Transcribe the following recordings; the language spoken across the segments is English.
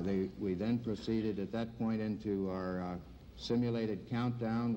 We then proceeded at that point into our simulated countdown.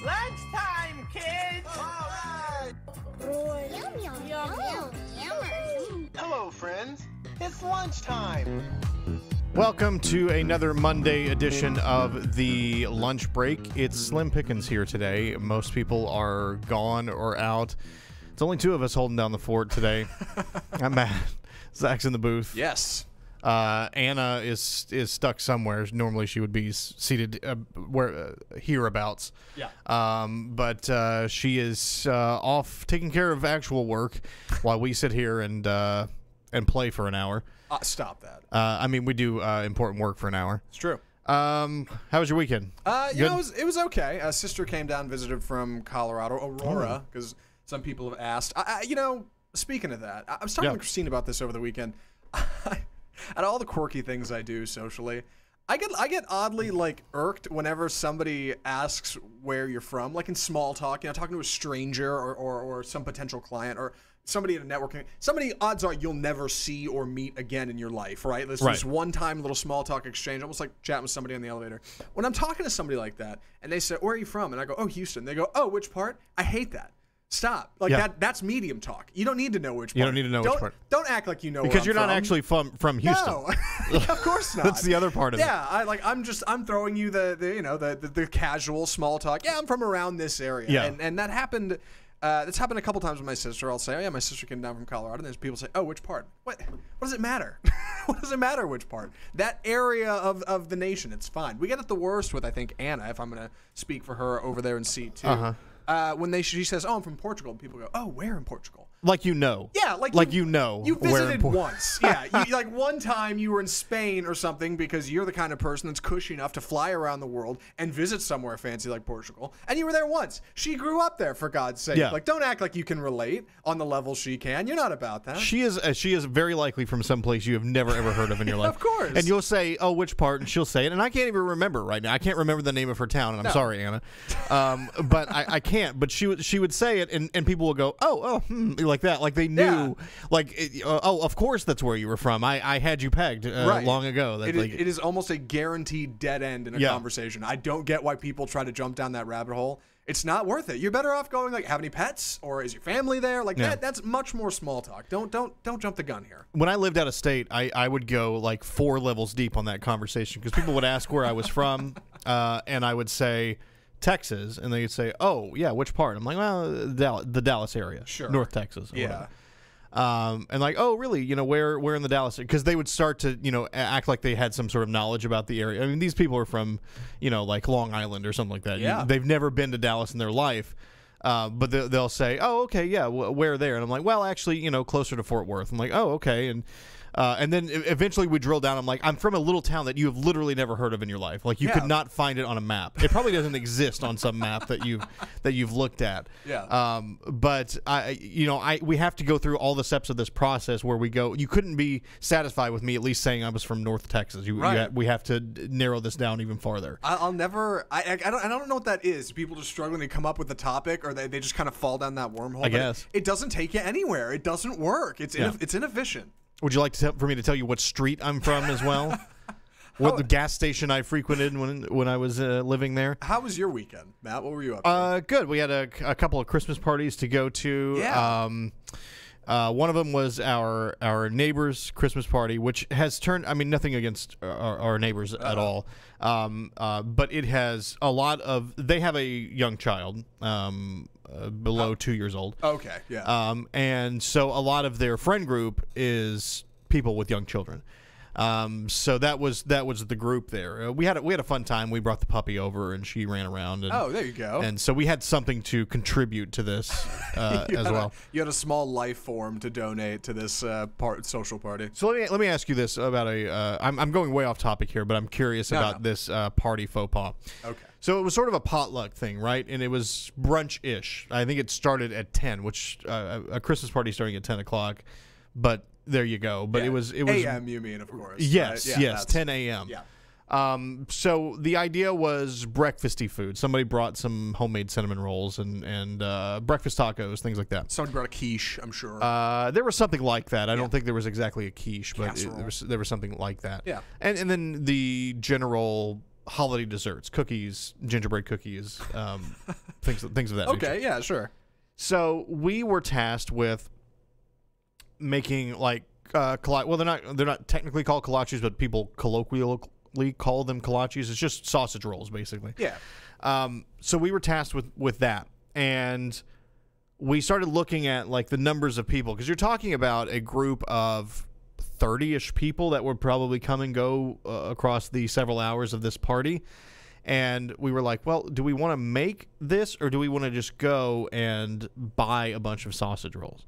Lunchtime, kids! All right! Hello, friends. It's lunchtime. Welcome to another Monday edition of the Lunch Break. It's Slim Pickens here today. Most people are gone or out. It's only two of us holding down the fort today. I'm Matt. Zach's in the booth. Yes. Anna is stuck somewhere. Normally she would be seated hereabouts. Yeah. But she is off taking care of actual work while we sit here and play for an hour. Stop that. I mean, we do important work for an hour. It's true. How was your weekend? It was okay. A sister came down and visited from Colorado, Aurora, because some people have asked. Speaking of that, I was talking to Christine about this over the weekend. Out of all the quirky things I do socially, I get oddly irked whenever somebody asks where you're from, like in small talk, talking to a stranger or some potential client or somebody at a networking. Somebody, odds are you'll never see or meet again in your life, right? This one-time little small talk exchange, almost like chatting with somebody on the elevator. When I'm talking to somebody like that and they say, "Where are you from?" and I go, "Oh, Houston." They go, "Oh, which part?" I hate that. Stop. That's medium talk. You don't need to know which part. You don't need to know which part. Don't act like you know because you're where I'm not actually from Houston. No. Of course not. That's the other part of it. Yeah, I'm throwing you the casual small talk. Yeah, I'm from around this area. Yeah. And that happened that's happened a couple times with my sister. I'll say, "Oh yeah, my sister came down from Colorado." And there's people say, "Oh, which part?" What does it matter? What does it matter which part? That area of the nation, it's fine. We get it the worst with, I think, Anna, if I'm going to speak for her over there in seat 2. Uh-huh. When she says, "Oh, I'm from Portugal," and people go, "Oh, where in Portugal?" Like you know. Yeah, you visited once. Yeah, like one time you were in Spain or something because you're the kind of person that's cushy enough to fly around the world and visit somewhere fancy like Portugal, and you were there once. She grew up there, for God's sake. Yeah. Don't act like you can relate on the level she can. You're not about that. She is very likely from someplace you have never ever heard of in your life. Of course. And you'll say, "Oh, which part?" and she'll say it, and I can't even remember right now. I can't remember the name of her town, and I'm sorry, Anna. But I can't. But she would say it, and people will go, like that, like they knew. Of course that's where you were from. I had you pegged long ago. It is almost a guaranteed dead end in a conversation. I don't get why people try to jump down that rabbit hole. It's not worth it. You're better off going have any pets, or is your family there? That's much more small talk. Don't jump the gun here. When I lived out of state, I would go 4 levels deep on that conversation because people would ask where I was from, and I would say Texas, and they'd say, "Oh yeah, which part?" I'm like, "Well, the Dallas area, North Texas." Yeah. And "Oh really, where in the Dallas?" because they would start to act like they had some sort of knowledge about the area. I mean, these people are from Long Island or something like that. Yeah. They've never been to Dallas in their life, but they'll say, "Oh okay, yeah, where there?" and I'm like, "Well actually closer to Fort Worth." I'm like, "Oh okay," and then eventually we drill down. I'm like, "I'm from a little town that you have literally never heard of in your life. You could not find it on a map. It probably doesn't exist on some map that you've looked at." Yeah. But we have to go through all the steps of this process where we go. You couldn't be satisfied with me at least saying I was from North Texas. We have to narrow this down even farther. I'll never. I don't know what that is. People just struggling to come up with the topic, or they just kind of fall down that wormhole. I guess it doesn't take you anywhere. It doesn't work. It's inefficient. Would you like for me to tell you what street I'm from as well? What the gas station I frequented when I was living there? How was your weekend, Matt? What were you up to? Good. We had a couple of Christmas parties to go to. Yeah. One of them was our neighbor's Christmas party, which has turned. I mean, nothing against our neighbors at all, but it has a lot of. They have a young child, below 2 years old. Okay, yeah. And so a lot of their friend group is people with young children. So that was the group there. We had a fun time. We brought the puppy over, and she ran around. And, oh, there you go. And so we had something to contribute to this as well. You had a small life form to donate to this social party. So let me ask you this about I'm going way off topic here, but I'm curious about this party faux pas. Okay. So it was sort of a potluck thing, right? And it was brunch-ish. I think it started at 10, which a Christmas party starting at 10 o'clock, but. There you go. But it was a.m. You mean, of course. Yes, right? Yeah, yes, 10 a.m. Yeah. So the idea was breakfasty food. Somebody brought some homemade cinnamon rolls and breakfast tacos, things like that. Somebody brought a quiche, I'm sure. There was something like that. I don't think there was exactly a quiche, but there was something like that. Yeah. And then the general holiday desserts, cookies, gingerbread cookies, things of that nature. Okay, yeah, sure. So we were tasked with making like well, they're not technically called kolaches, but people colloquially call them kolaches. It's just sausage rolls, basically. Yeah. So we were tasked with that, and we started looking at like the numbers of people, because you're talking about a group of 30-ish people that would probably come and go across the several hours of this party. And we were like, well, do we want to make this, or do we want to just go and buy a bunch of sausage rolls?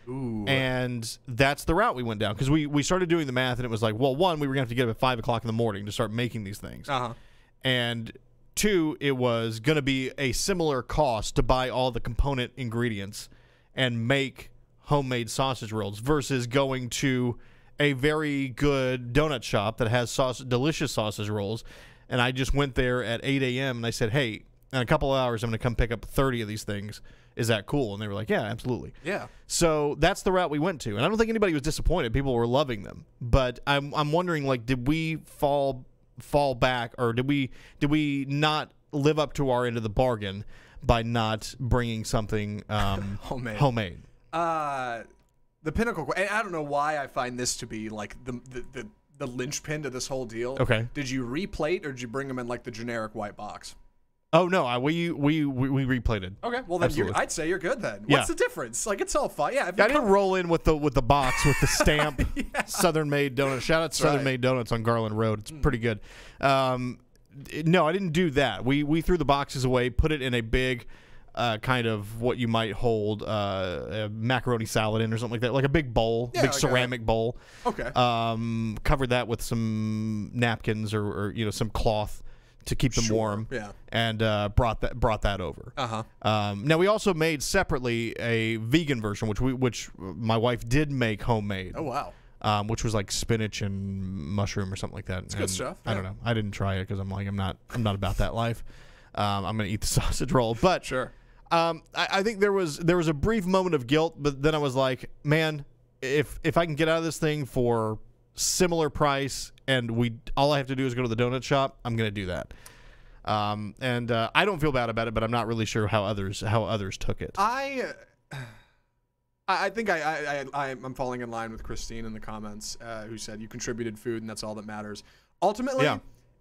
Ooh. And that's the route we went down, because we started doing the math, and it was like, well, one, we were going to have to get up at 5 o'clock in the morning to start making these things. Uh-huh. And two, it was going to be a similar cost to buy all the component ingredients and make homemade sausage rolls versus going to a very good donut shop that has delicious sausage rolls. And I just went there at 8 a.m. and I said, hey, in a couple of hours, I'm going to come pick up 30 of these things. Is that cool? And they were like, yeah, absolutely. Yeah. So that's the route we went to. And I don't think anybody was disappointed. People were loving them. But I'm wondering, like, did we fall back, or did we not live up to our end of the bargain by not bringing something homemade? The pinnacle, and I don't know why I find this to be like the linchpin to this whole deal. Okay. Did you replate, or did you bring them in like the generic white box? Oh no, we replated. Okay, well then I'd say you're good then. Yeah. What's the difference? Like, it's all fine. Yeah, I didn't roll in with the box with the stamp. Yeah. Southern Made Donuts. Shout out to Southern Made Donuts on Garland Road. It's pretty good. No, I didn't do that. We threw the boxes away, put it in a big kind of what you might hold a macaroni salad in or something like that, like a big bowl, big ceramic bowl. Okay. Covered that with some napkins or some cloth to keep them warm. Yeah. And brought that over. Uh-huh. Now we also made separately a vegan version, which my wife did make homemade. Oh wow. Which was like spinach and mushroom or something like that. It's good stuff. I don't know. I didn't try it because I'm not about that life. I'm gonna eat the sausage roll, but sure. I think there was a brief moment of guilt, but then I was like, man, if I can get out of this thing for similar price, and all I have to do is go to the donut shop, I'm gonna do that. And I don't feel bad about it, but I'm not really sure how others took it. I think I'm falling in line with Christine in the comments, who said you contributed food and that's all that matters. Ultimately,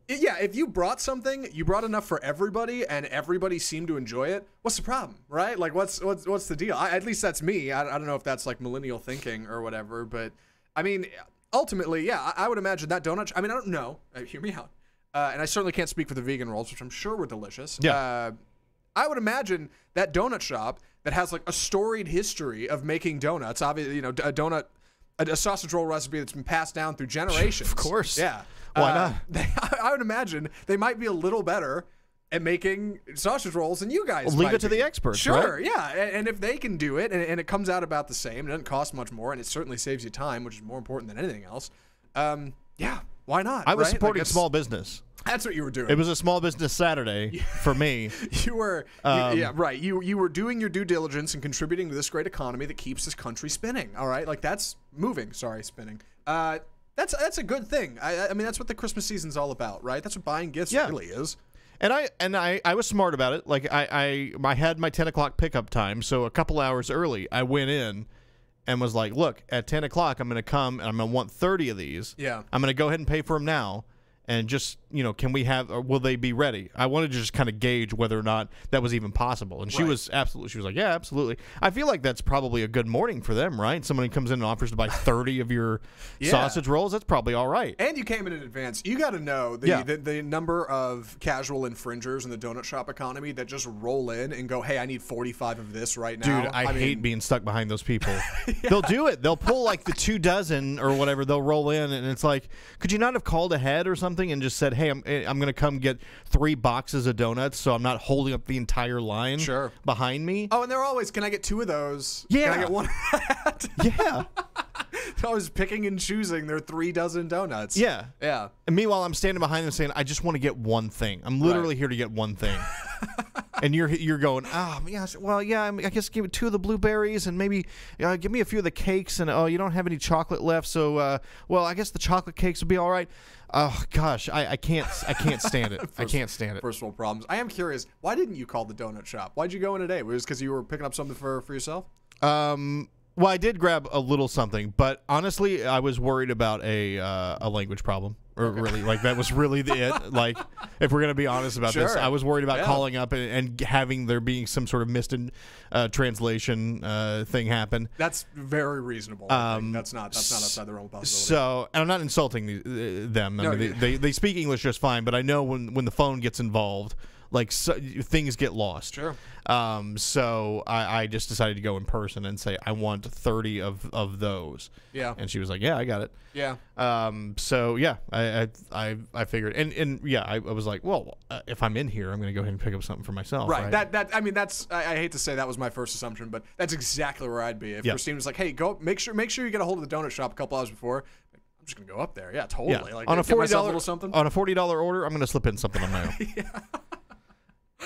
yeah, if you brought something, you brought enough for everybody, and everybody seemed to enjoy it. What's the problem, right? Like, what's the deal? At least that's me. I don't know if that's like millennial thinking or whatever, but I mean, ultimately, yeah, I would imagine that donut. I mean, I don't know. Hear me out. And I certainly can't speak for the vegan rolls, which I'm sure were delicious. Yeah. I would imagine that donut shop that has like a storied history of making donuts, obviously, a sausage roll recipe that's been passed down through generations. Of course. Yeah. Why not? I would imagine they might be a little better at making sausage rolls than you guys. Leave it to the experts. Sure, right? yeah. And if they can do it, and it comes out about the same, it doesn't cost much more, and it certainly saves you time, which is more important than anything else. Yeah, why not? I was right? supporting small business. That's what you were doing. It was a small business Saturday for me. You were, yeah, right. You were doing your due diligence and contributing to this great economy that keeps this country spinning. All right, like that's moving. Sorry, spinning. That's a good thing. I mean, that's what the Christmas season's all about, right? That's what buying gifts really is. And I was smart about it. Like I had my 10 o'clock pickup time, so a couple hours early, I went in and was like, look, at 10 o'clock, I'm going to come and I'm going to want 30 of these. Yeah. I'm going to go ahead and pay for them now. And just, can we have, or will they be ready? I wanted to just kind of gauge whether or not that was even possible. And she was like, yeah, absolutely. I feel like that's probably a good morning for them, right? Somebody comes in and offers to buy 30 of your sausage rolls. That's probably all right. And you came in advance. You got to know the number of casual infringers in the donut shop economy that just roll in and go, hey, I need 45 of this right now. Dude, I hate being stuck behind those people. They'll do it. They'll pull like the 2 dozen or whatever. They'll roll in, and it's like, could you not have called ahead or something and just said, hey, I'm going to come get 3 boxes of donuts so I'm not holding up the entire line behind me? Oh, and they're always, can I get 2 of those? Yeah. Can I get 1 of that? Yeah. I was picking and choosing their 3 dozen donuts. Yeah. Yeah. And meanwhile, I'm standing behind them saying, I just want to get one thing. I'm literally here to get one thing. And you're going, I guess give me 2 of the blueberries and maybe give me a few of the cakes. And, you don't have any chocolate left. So, I guess the chocolate cakes will be all right. Oh, gosh, I can't stand it. I can't stand it. First world problems. I am curious, why didn't you call the donut shop? Why'd you go in today? Was it because you were picking up something for yourself? Well, I did grab a little something, but honestly, I was worried about a language problem. Or really, like, that was really it. Like, if we're going to be honest about this, I was worried about calling up and having there being some sort of missed in translation thing happen. That's very reasonable. That's not outside the realm of possibility. So, and I'm not insulting them. I mean, they speak English just fine, but I know when the phone gets involved, like, things get lost. Sure. So I just decided to go in person and say, I want 30 of those. Yeah. And she was like, yeah, I got it. Yeah. So yeah, I figured, and yeah, I was like, well, if I'm in here, I'm going to go ahead and pick up something for myself. Right. That's I hate to say that was my first assumption, but that's exactly where I'd be. If Christine was like, hey, go make sure you get a hold of the donut shop a couple hours before. I'm just gonna go up there. Yeah, totally. Yeah. Like, on a $40 order, I'm going to slip in something on my own. Yeah.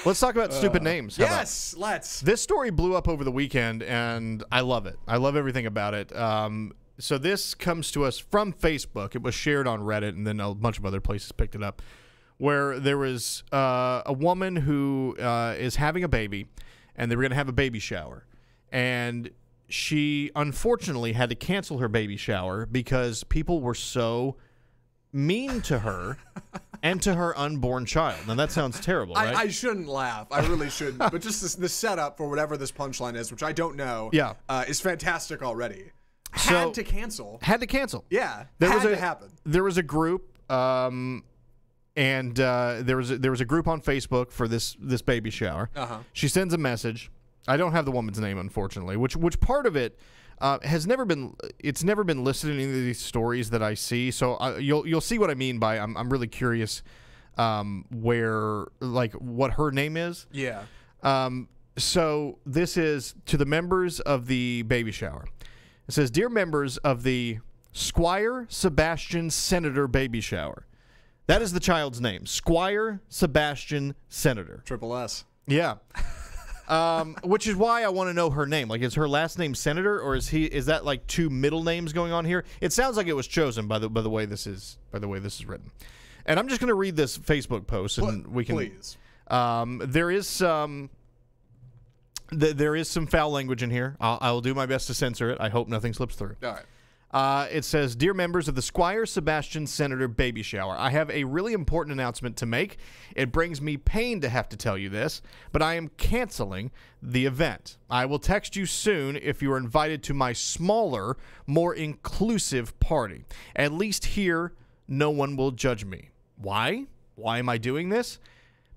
Let's talk about stupid names. Yes, let's. This story blew up over the weekend, and I love it. I love everything about it. So this comes to us from Facebook. It was shared on Reddit, and then a bunch of other places picked it up, where there was a woman who is having a baby, and they were going to have a baby shower. And she, unfortunately, had to cancel her baby shower because people were so mean to her and to her unborn child. Now, that sounds terrible, right? I shouldn't laugh. I really shouldn't. But just the setup for whatever this punchline is, which I don't know, is fantastic already. Had to cancel. Yeah. Had to happen. There was a group, and there was a group on Facebook for this baby shower. She sends a message. I don't have the woman's name, unfortunately, which part of it has never been listed in any of these stories that I see. So you'll see what I mean by I'm really curious where, like, what her name is. Yeah. So this is to the members of the baby shower. It says, "Dear members of the Squire Sebastian Senator baby shower." That is the child's name, Squire Sebastian Senator. Triple S. Yeah. Which is why I want to know her name. Like, is her last name Senator, or is that like 2 middle names going on here? It sounds like it was chosen by the way this is written. And I'm just going to read this Facebook post, and we can. Please. There is some foul language in here. I'll do my best to censor it. I hope nothing slips through. All right. It says, "Dear members of the Squire Sebastian Senator baby shower, I have a really important announcement to make. It brings me pain to have to tell you this, but I am canceling the event. I will text you soon if you are invited to my smaller, more inclusive party. At least here, no one will judge me. Why? Why am I doing this?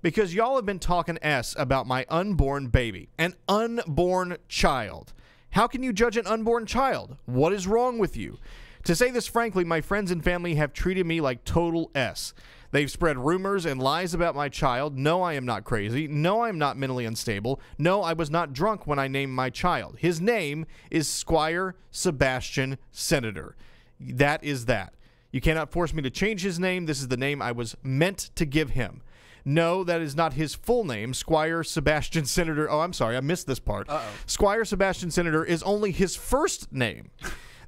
Because y'all have been talking S about my unborn baby, an unborn child. How can you judge an unborn child? What is wrong with you? To say this frankly, my friends and family have treated me like total S. They've spread rumors and lies about my child. No, I am not crazy. No, I am not mentally unstable. No, I was not drunk when I named my child. His name is Squire Sebastian Senator. That is that. You cannot force me to change his name. This is the name I was meant to give him. No, that is not his full name. Squire Sebastian Senator. Oh, I'm sorry. I missed this part. Squire Sebastian Senator is only his first name.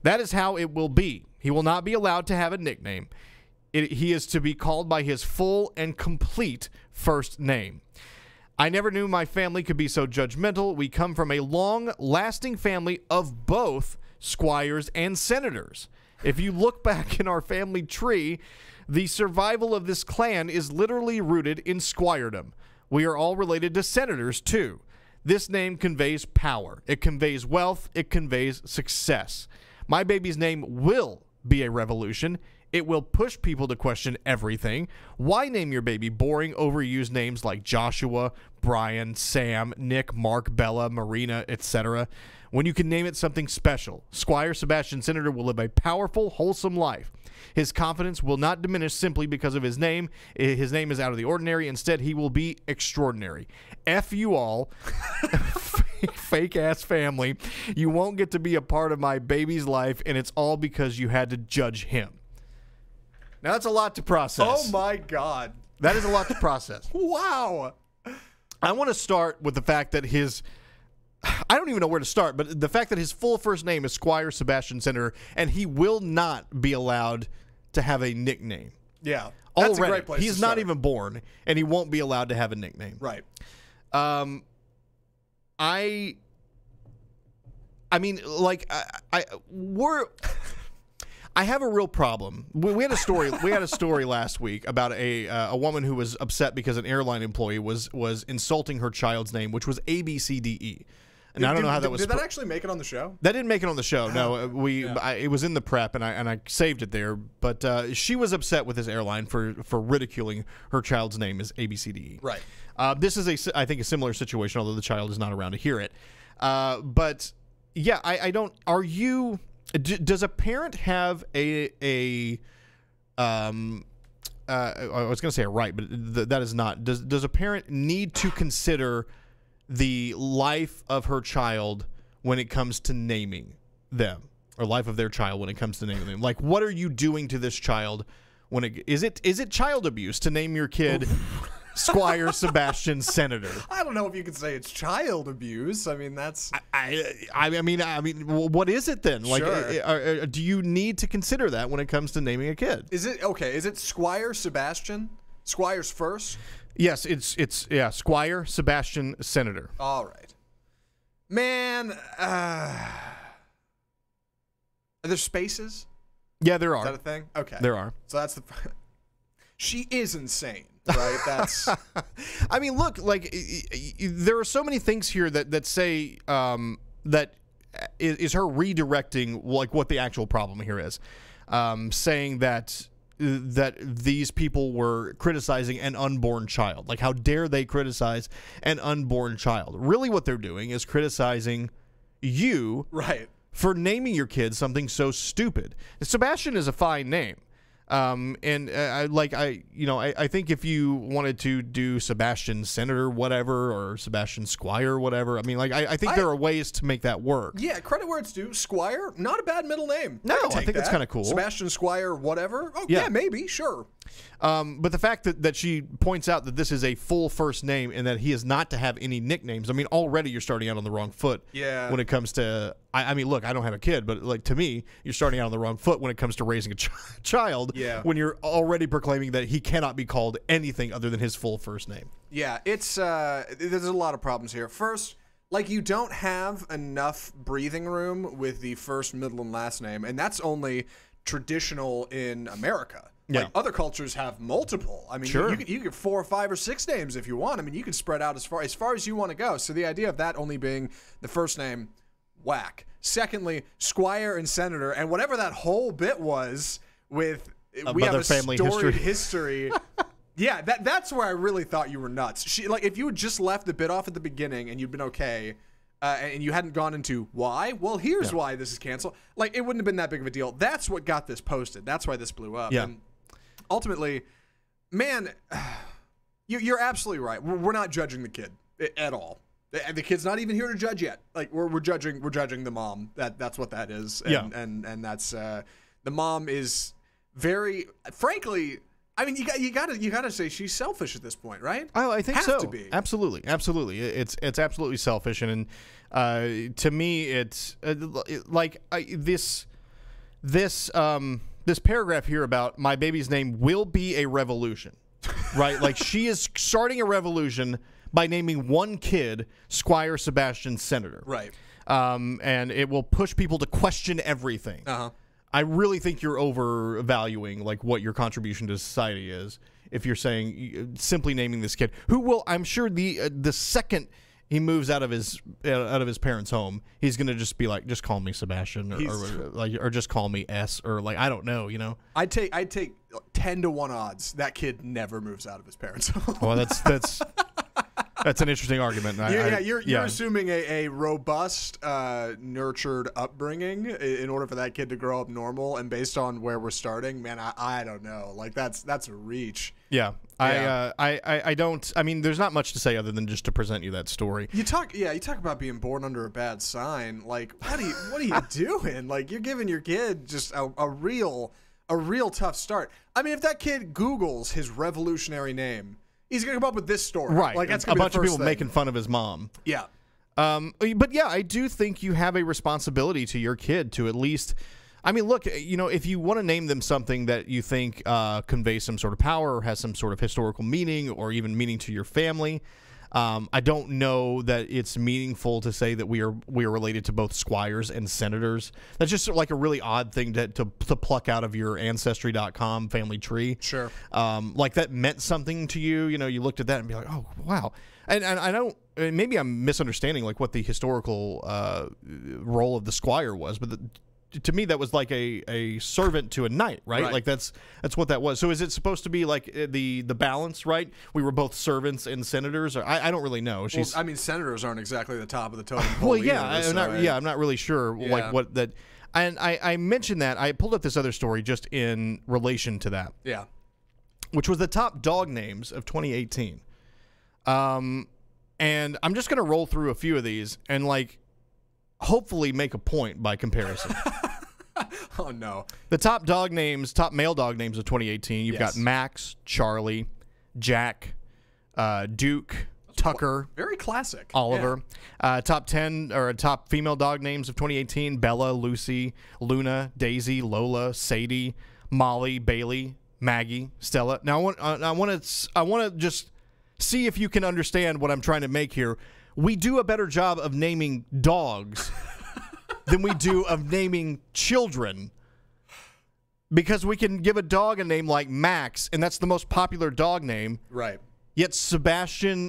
That is how it will be. He will not be allowed to have a nickname. He is to be called by his full and complete first name. I never knew my family could be so judgmental. We come from a long-lasting family of both squires, and senators. If you look back in our family tree, the survival of this clan is literally rooted in squiredom. We are all related to senators, too. This name conveys power. It conveys wealth. It conveys success. My baby's name will be a revolution. It will push people to question everything. Why name your baby boring, overused names like Joshua, Brian, Sam, Nick, Mark, Bella, Marina, etc., when you can name it something special? Squire Sebastian Senator will live a powerful, wholesome life. His confidence will not diminish simply because of his name. His name is out of the ordinary. Instead, he will be extraordinary. F you all, fake-ass family. You won't get to be a part of my baby's life, and it's all because you had to judge him. Now, that's a lot to process. Oh, my God. That is a lot to process. Wow. I want to start with the fact that I don't even know where to start, but the fact that his full first name is Squire Sebastian Senator, and he will not be allowed to have a nickname. Yeah. That's Already. a great place He's to not start. even born, and he won't be allowed to have a nickname. Right. I mean, like, I have a real problem. We had a story. We had a story last week about a woman who was upset because an airline employee was insulting her child's name, which was ABCDE. And I don't know how that was. Did that actually make it on the show? That didn't make it on the show. No, it was in the prep, and I saved it there. But she was upset with this airline for ridiculing her child's name as ABCDE. Right. This is I think a similar situation, although the child is not around to hear it. But yeah, I don't. Are you? Does a parent have I was going to say a right, but that is not. Does a parent need to consider the life of her child when it comes to naming them, or life of their child when it comes to naming them? Like, what are you doing to this child when is it child abuse to name your kid Squire Sebastian Senator? I don't know if you could say it's child abuse. I mean, that's. I mean, what is it then? Like, Sure. Do you need to consider that when it comes to naming a kid? Is it okay? Is it Squire Sebastian? Squire's first? Yes, it's Squire Sebastian Senator. All right. Man, are there spaces? Yeah, there are. Is that a thing? Okay. There are. So that's the. She is insane, right? That's. I mean, look, like there are so many things here that say that is her redirecting like what the actual problem here is, saying that these people were criticizing an unborn child. Like, how dare they criticize an unborn child? Really, what they're doing is criticizing you, Right. for naming your kid something so stupid. Sebastian is a fine name. I think if you wanted to do Sebastian Senator, whatever, or Sebastian Squire, whatever, I mean, like, I think there are ways to make that work. Yeah, credit where it's due. Squire, not a bad middle name. No, can I take think that's that. kinda cool. Sebastian Squire, whatever. Oh, Yeah. yeah, maybe, sure. But the fact that she points out that this is a full first name and that he is not to have any nicknames, I mean, already you're starting out on the wrong foot. Yeah. When it comes to, I mean, look, I don't have a kid, but like to me, you're starting out on the wrong foot when it comes to raising a child. Yeah. When you're already proclaiming that he cannot be called anything other than his full first name. Yeah, it's there's a lot of problems here. First, like, you don't have enough breathing room with the first, middle, and last name, and that's only traditional in America. Yeah. Like, other cultures have multiple. I mean, Sure. you get 4 or 5 or 6 names if you want. I mean, you can spread out as far as you want to go. So the idea of that only being the first name, whack. Secondly, Squire and Senator, and whatever that whole bit was with we have a family storied history. history. Yeah, that's where I really thought you were nuts. If you had just left the bit off at the beginning and you'd been okay, and you hadn't gone into why, well, here's why this is canceled. Like, it wouldn't have been that big of a deal. That's what got this posted. That's why this blew up. Yeah. And ultimately, man, you're absolutely right. We're not judging the kid at all. The kid's not even here to judge yet. Like, we're judging the mom. That's what that is. And that's the mom is very, frankly, I mean, you gotta say she's selfish at this point, right? Oh, I think Have so. to be. Absolutely. It's absolutely selfish, and to me, it's this paragraph here about my baby's name will be a revolution, right? Like, she is starting a revolution by naming one kid Squire Sebastian Senator. Right. And it will push people to question everything. Uh-huh. I really think you're overvaluing like what your contribution to society is if you're saying simply naming this kid, who will, I'm sure the second he moves out of his parents' home, he's gonna just be like, just call me Sebastian, or just call me S, or like, I don't know, you know. I'd take 10-to-1 odds that kid never moves out of his parents' home. Well, that's an interesting argument. You're assuming a robust, nurtured upbringing in order for that kid to grow up normal, and based on where we're starting, man, I don't know. Like that's a reach. Yeah. I don't. I mean, there's not much to say other than just to present you that story. You talk about being born under a bad sign. Like, what are you doing? Like, you're giving your kid just a real tough start. I mean, if that kid Googles his revolutionary name, he's gonna come up with this story, right? Like, that's a bunch of people thing. making fun of his mom. Yeah. But yeah, I do think you have a responsibility to your kid to at least. I mean, look, you know, if you want to name them something that you think conveys some sort of power or has some sort of historical meaning or even meaning to your family, I don't know that it's meaningful to say that we are related to both squires and senators. That's just like a really odd thing to pluck out of your Ancestry.com family tree. Sure. Like that meant something to you. You know, you looked at that and be like, oh, wow. And I don't. Maybe I'm misunderstanding like what the historical role of the squire was, but to me that was like a servant to a knight, right? Like that's what that was. So is it supposed to be like the balance, right? We were both servants and senators, or I don't really know. Well, I mean, senators aren't exactly the top of the totem pole. Well, yeah, either, I'm not really sure like what that. And I mentioned that I pulled up this other story just in relation to that. Yeah. Which was the top dog names of 2018. And I'm just gonna roll through a few of these and like hopefully make a point by comparison. Oh no. The top male dog names of 2018. You've got Max, Charlie, Jack, Duke, Tucker. Very classic. Oliver. Yeah. Top 10 or top female dog names of 2018. Bella, Lucy, Luna, Daisy, Lola, Sadie, Molly, Bailey, Maggie, Stella. Now I want to just see if you can understand what I'm trying to make here. We do a better job of naming dogs than we do of naming children, because we can give a dog a name like Max, and that's the most popular dog name. Right. Yet Squire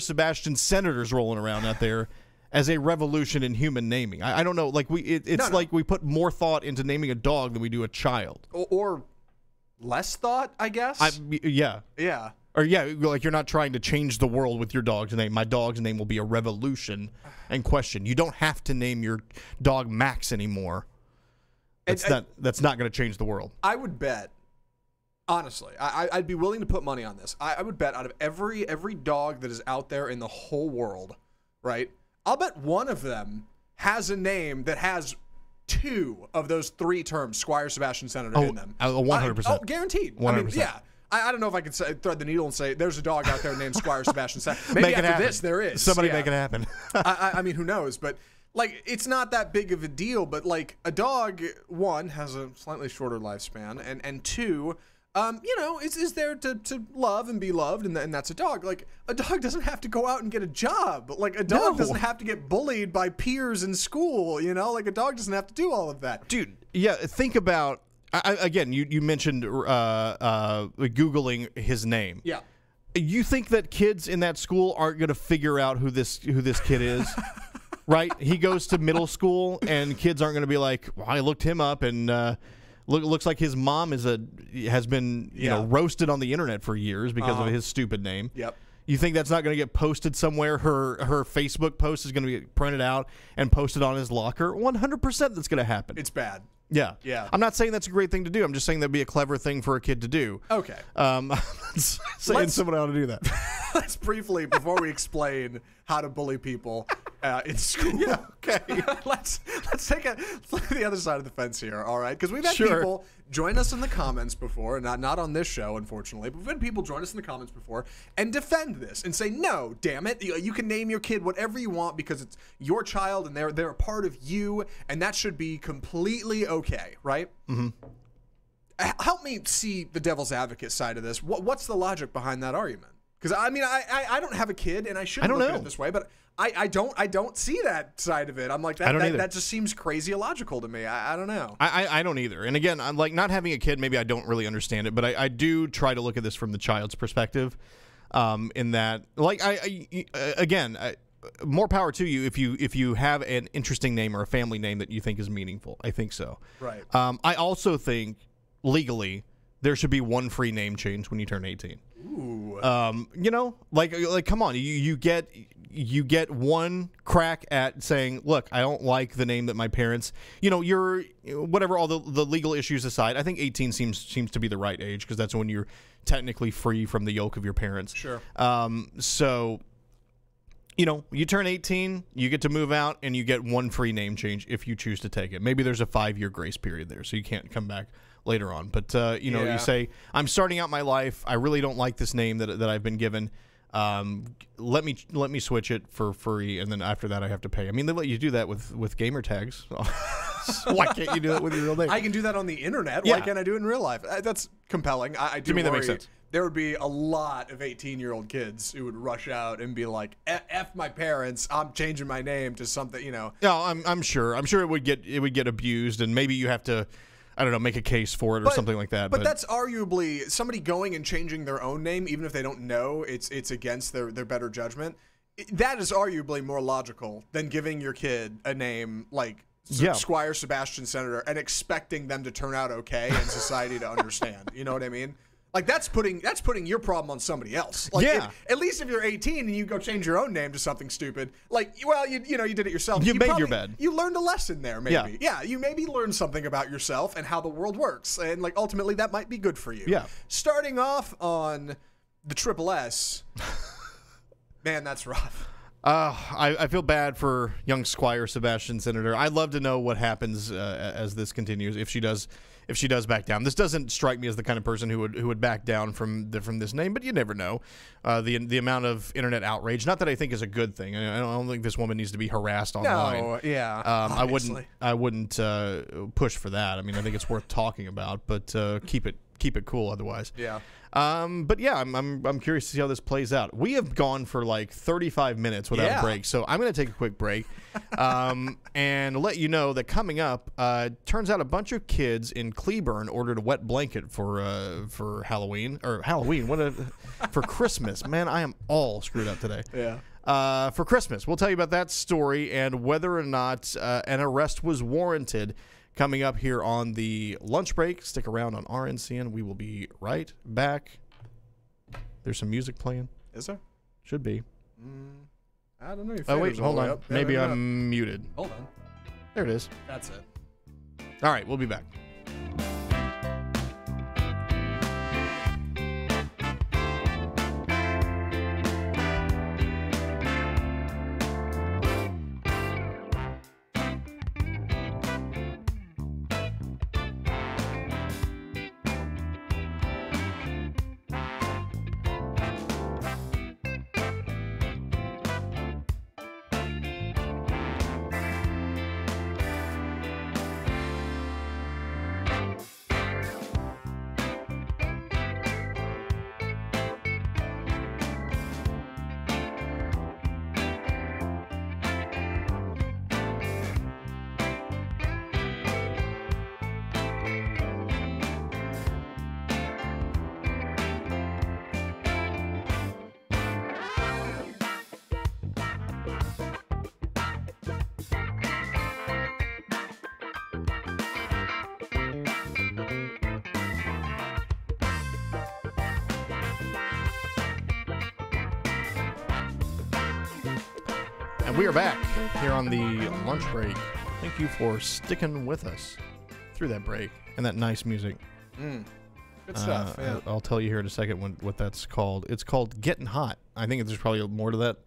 Sebastian Senator's rolling around out there as a revolution in human naming. I don't know. Like like we put more thought into naming a dog than we do a child, or less thought, I guess. Yeah. Or like you're not trying to change the world with your dog's name. My dog's name will be a revolution and question. You don't have to name your dog Max anymore. That's not going to change the world. I would bet, honestly, I'd be willing to put money on this. I would bet out of every dog that is out there in the whole world, right? I'll bet one of them has a name that has two of those three terms, Squire Sebastian Senator, in them. 100%. Guaranteed. 100%. I mean, yeah. I don't know if I could thread the needle and say there's a dog out there named Squire Sebastian Senator. Maybe after this there is. Somebody make it happen. I mean, who knows? But like, it's not that big of a deal. But like, a dog, one, has a slightly shorter lifespan, and two, is there to love and be loved, and that's a dog. Like, a dog doesn't have to go out and get a job. Like, a dog doesn't have to get bullied by peers in school. You know, like a dog doesn't have to do all of that. Dude, yeah. Think about. Again, you mentioned Googling his name. Yeah. You think that kids in that school aren't going to figure out who this kid is? Right? He goes to middle school, and kids aren't going to be like, well, I looked him up, and looks like his mom has been roasted on the internet for years because of his stupid name. Yep. You think that's not going to get posted somewhere? Her Facebook post is going to be printed out and posted on his locker? 100% that's going to happen. It's bad. Yeah. Yeah. I'm not saying that's a great thing to do. I'm just saying that'd be a clever thing for a kid to do. Okay. Someone ought to do that. Let's briefly, before we explain how to bully people in school. Yeah, okay. let's look at the other side of the fence here, all right? Because we've had people join us in the comments before, not on this show, unfortunately, but we've had people join us in the comments before and defend this and say, no, damn it, you can name your kid whatever you want because it's your child and they're a part of you, and that should be completely okay, right? Mm-hmm. Help me see the devil's advocate side of this. What's the logic behind that argument? Because I mean, I don't have a kid, and I shouldn't don't look at know. it this way, but I don't see that side of it. I'm like, that just seems crazy illogical to me. I don't know. I don't either. And again, I'm like, not having a kid, maybe I don't really understand it, but I do try to look at this from the child's perspective. In that, like, again, more power to you if you have an interesting name or a family name that you think is meaningful. I think so. Right. I also think legally there should be one free name change when you turn 18. Ooh. You know, like come on, you get one crack at saying, look, I don't like the name that my parents, you know, you're whatever, all the legal issues aside, I think 18 seems to be the right age, because that's when you're technically free from the yoke of your parents. Sure. So, you know, you turn 18, you get to move out, and you get one free name change if you choose to take it. Maybe there's a 5-year grace period there, so you can't come back later on. But, you know, you say, I'm starting out my life. I really don't like this name that I've been given. Let me switch it for free, and then after that I have to pay. I mean, they let you do that with gamer tags. Why can't you do that with your real name? I can do that on the internet. Yeah. Why can't I do it in real life? That's compelling. I do To me, that worry makes sense. there would be a lot of 18-year-old kids who would rush out and be like, "F my parents, I'm changing my name to something," you know. Yeah, I'm sure it would get abused, and maybe you have to, I don't know, make a case for it or something like that. But that's arguably somebody going and changing their own name, even if they don't know it's against their better judgment. That is arguably more logical than giving your kid a name like Squire Sebastian Senator and expecting them to turn out okay and society to understand. You know what I mean? Like, that's putting your problem on somebody else. Like, at least if you're 18 and you go change your own name to something stupid, like, well, you did it yourself. You made your bed. You learned a lesson there, maybe. Yeah, you maybe learned something about yourself and how the world works, and like ultimately that might be good for you. Yeah. Starting off on the Triple S, man, that's rough. I feel bad for young Squire Sebastian Senator. I'd love to know what happens as this continues, if she does back down. This doesn't strike me as the kind of person who would back down from this name, but you never know. The amount of internet outrage, not that I think is a good thing. I don't think this woman needs to be harassed online. No, yeah. I wouldn't push for that. I mean, I think it's worth talking about, but keep it cool otherwise. Yeah. But yeah, I'm curious to see how this plays out. We have gone for like 35 minutes without a break, so I'm going to take a quick break and let you know that coming up, turns out a bunch of kids in Cleburne ordered a wet blanket for Halloween for Christmas. Man, I am all screwed up today. Yeah. For Christmas, we'll tell you about that story and whether or not an arrest was warranted. Coming up here on the lunch break. Stick around on RNCN. We will be right back. There's some music playing. Is there? Should be. I don't know. Your Oh, wait, fader's all hold the way on. up. Yeah, Maybe I'm muted. Hold on. There it is. That's it. All right, we'll be back. And we are back here on the lunch break. Thank you for sticking with us through that break and that nice music. Good stuff. Yeah. I'll tell you here in a second what that's called. It's called Getting Hot. I think there's probably more to that,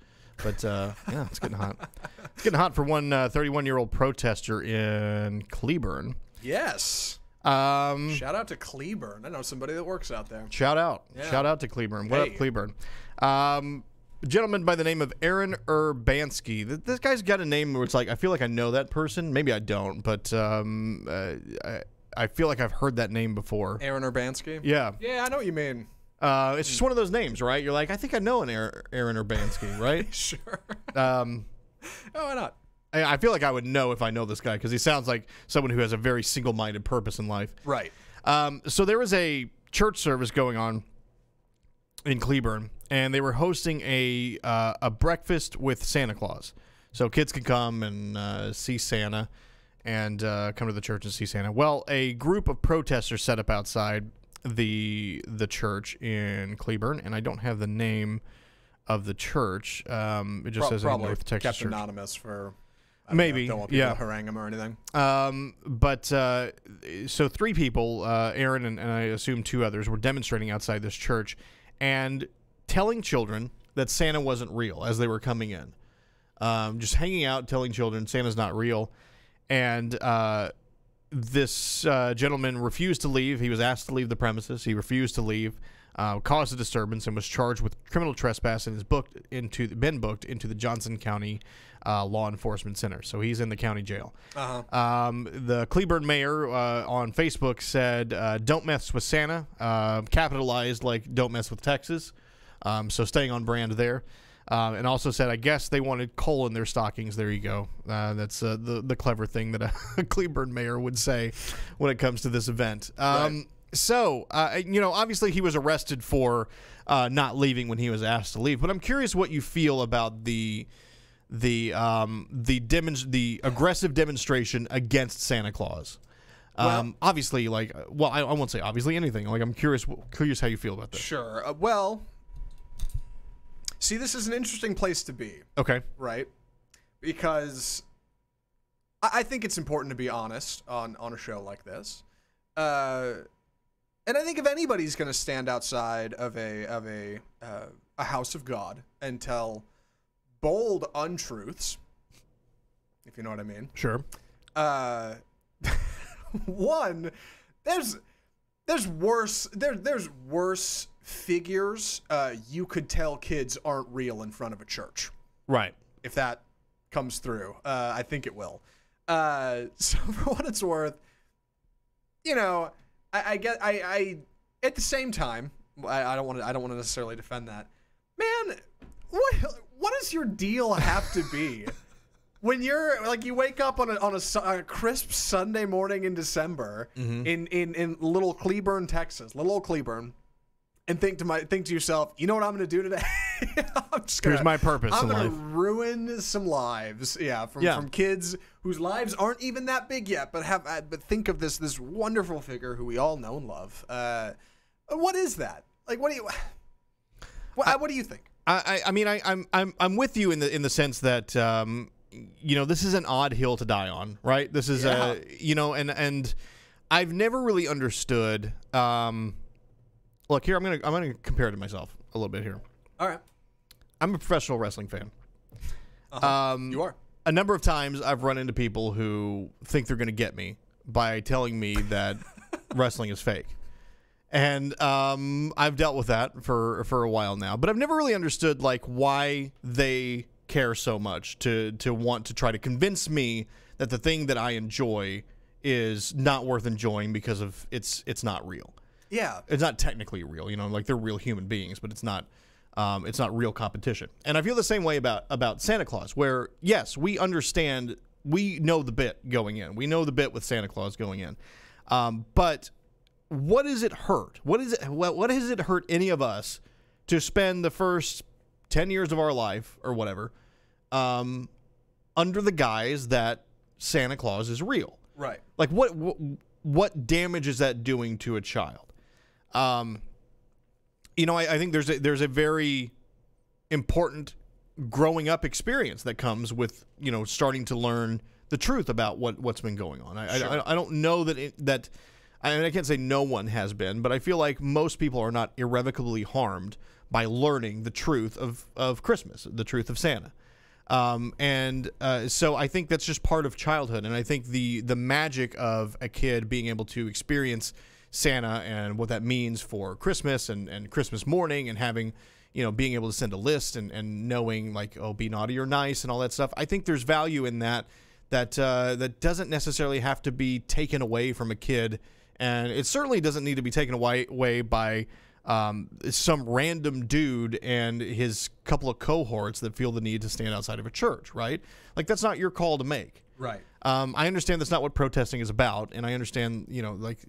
but yeah, it's getting hot. It's getting hot for one 31-year-old protester in Cleburne. Yes. Shout out to Cleburne. I know somebody that works out there. Shout out. Yeah. Shout out to Cleburne. What up, Cleburne? A gentleman by the name of Aaron Urbanski. This guy's got a name where it's like, I feel like I know that person. Maybe I don't, but I feel like I've heard that name before. Aaron Urbanski? Yeah. Yeah, I know what you mean. It's just one of those names, right? You're like, I think I know an Aaron Urbanski, right? Sure. Oh, why not? I feel like I would know if I know this guy because he sounds like someone who has a very single-minded purpose in life. Right. So there was a church service going on in Cleburne, and they were hosting a breakfast with Santa Claus. So kids could come and see Santa and come to the church and see Santa. Well, a group of protesters set up outside the church in Cleburne, and I don't have the name of the church. It just says probably North Texas kept Church. Anonymous for Maybe, don't want people yeah. to harangue him or anything. But so 3 people, Aaron and I assume 2 others, were demonstrating outside this church and telling children that Santa wasn't real as they were coming in. Just hanging out, telling children Santa's not real. And this gentleman refused to leave. He was asked to leave the premises. He refused to leave, caused a disturbance, and was charged with criminal trespass and has been booked into the Johnson County Law Enforcement Center. So he's in the county jail. The Cleburne mayor on Facebook said, don't mess with Santa, capitalized like don't mess with Texas. So staying on brand there. And also said, I guess they wanted coal in their stockings. There you go. That's the clever thing that a Cleburne mayor would say when it comes to this event. Right. So, obviously he was arrested for not leaving when he was asked to leave. But I'm curious what you feel about the aggressive demonstration against Santa Claus. Obviously, I won't say obviously anything. Like, I'm curious how you feel about this. Sure. See, this is an interesting place to be. Okay. Right? Because I think it's important to be honest on a show like this. And I think if anybody's going to stand outside of a house of God and tell bold untruths, if you know what I mean. Sure. One, there's worse figures you could tell kids aren't real in front of a church. Right. If that comes through, I think it will. So for what it's worth, I at the same time, I don't want to necessarily defend that. Man, what does your deal have to be? When you're like, you wake up on a crisp Sunday morning in December in little Cleburne, Texas, little old Cleburne, and think to yourself, you know what I'm going to do today? Here's my purpose I'm in going life. to ruin some lives, from kids whose lives aren't even that big yet, but think of this wonderful figure who we all know and love. What is that? Like, what do you think? I'm with you in the sense that this is an odd hill to die on, right? This is and I've never really understood. Look here, I'm gonna compare it to myself a little bit here. All right, I'm a professional wrestling fan. You are. A number of times I've run into people who think they're gonna get me by telling me that wrestling is fake. And I've dealt with that for a while now, but I've never really understood why they care so much to want to try to convince me that the thing that I enjoy is not worth enjoying because of it's not real. Yeah, it's not technically real. They're real human beings, but it's not real competition. And I feel the same way about Santa Claus, where yes, we understand, we know the bit going in, we know the bit with Santa Claus going in, but what does it hurt? What has it hurt any of us to spend the first 10 years of our life or whatever under the guise that Santa Claus is real? Right. Like what damage is that doing to a child? I think there's a very important growing up experience that comes with starting to learn the truth about what's been going on. I don't know that I can't say no one has been, but I feel like most people are not irrevocably harmed by learning the truth of Christmas, the truth of Santa. So I think that's just part of childhood. And I think the magic of a kid being able to experience Santa and what that means for Christmas and Christmas morning and having, being able to send a list and knowing be naughty or nice and all that stuff. I think there's value in that doesn't necessarily have to be taken away from a kid. And it certainly doesn't need to be taken away by some random dude and his couple of cohorts that feel the need to stand outside of a church, right? Like, that's not your call to make. Right. I understand that's not what protesting is about, and I understand, like,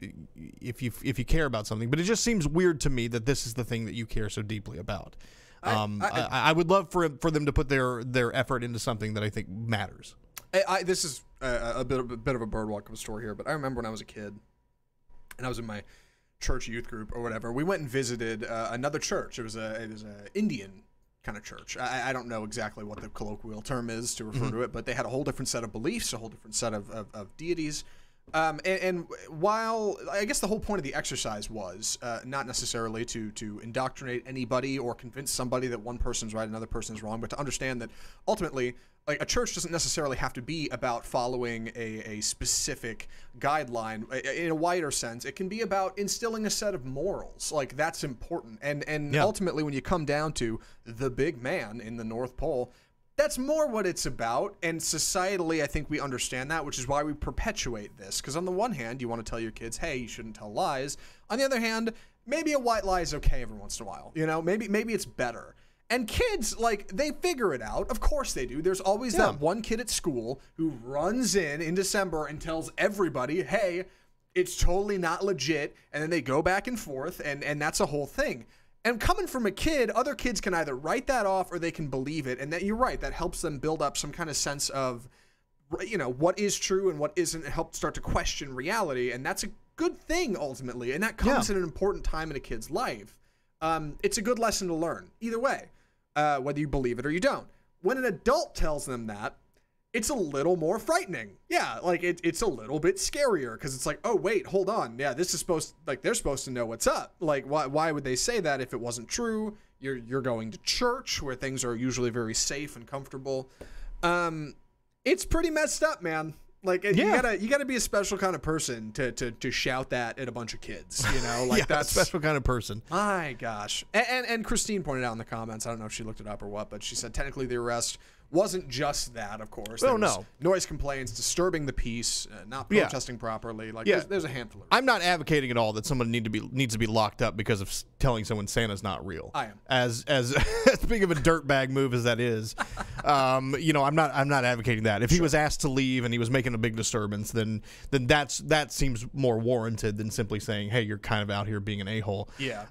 if you care about something, but it just seems weird to me that this is the thing that you care so deeply about. I would love for them to put their effort into something that I think matters. This is a bit of a bird welcome story here, but I remember when I was a kid, and I was in my church youth group or whatever. We went and visited another church. It was a Indian kind of church. I don't know exactly what the colloquial term is to refer to it, but they had a whole different set of beliefs, a whole different set of deities. And while I guess the whole point of the exercise was not necessarily to indoctrinate anybody or convince somebody that one person's right, another person's wrong, but to understand that ultimately, like, a church doesn't necessarily have to be about following a specific guideline in a wider sense. It can be about instilling a set of morals. Like, that's important. And ultimately, when you come down to the big man in the North Pole, that's more what it's about, and societally, I think we understand that, which is why we perpetuate this. Because on the one hand, you want to tell your kids, hey, you shouldn't tell lies. On the other hand, maybe a white lie is okay every once in a while. Maybe it's better. And kids, like, they figure it out. Of course they do. There's always that one kid at school who runs in December and tells everybody, hey, it's totally not legit, and then they go back and forth, and that's a whole thing. And coming from a kid, other kids can either write that off or they can believe it. And that, you're right, that helps them build up some kind of sense of, what is true and what isn't, and help start to question reality. And that's a good thing, ultimately. And that comes at an important time in a kid's life. It's a good lesson to learn, either way, whether you believe it or you don't. When an adult tells them that, it's a little more frightening. Yeah, like it's a little bit scarier because it's like, oh wait, hold on. Yeah, this is they're supposed to know what's up. Like, why would they say that if it wasn't true? You're going to church where things are usually very safe and comfortable. It's pretty messed up, man. Like, you gotta be a special kind of person to shout that at a bunch of kids. Like, that's a special kind of person. My gosh. And Christine pointed out in the comments, I don't know if she looked it up or what, but she said technically the arrest wasn't just that, of course. There was noise complaints, disturbing the peace, not protesting properly. Like, there's a handful of I'm not advocating at all that someone needs to be locked up because of telling someone Santa's not real. I am. As big of a dirtbag move as that is, I'm not advocating that. If he was asked to leave and he was making a big disturbance, then that seems more warranted than simply saying, hey, you're kind of out here being an a-hole. Yeah.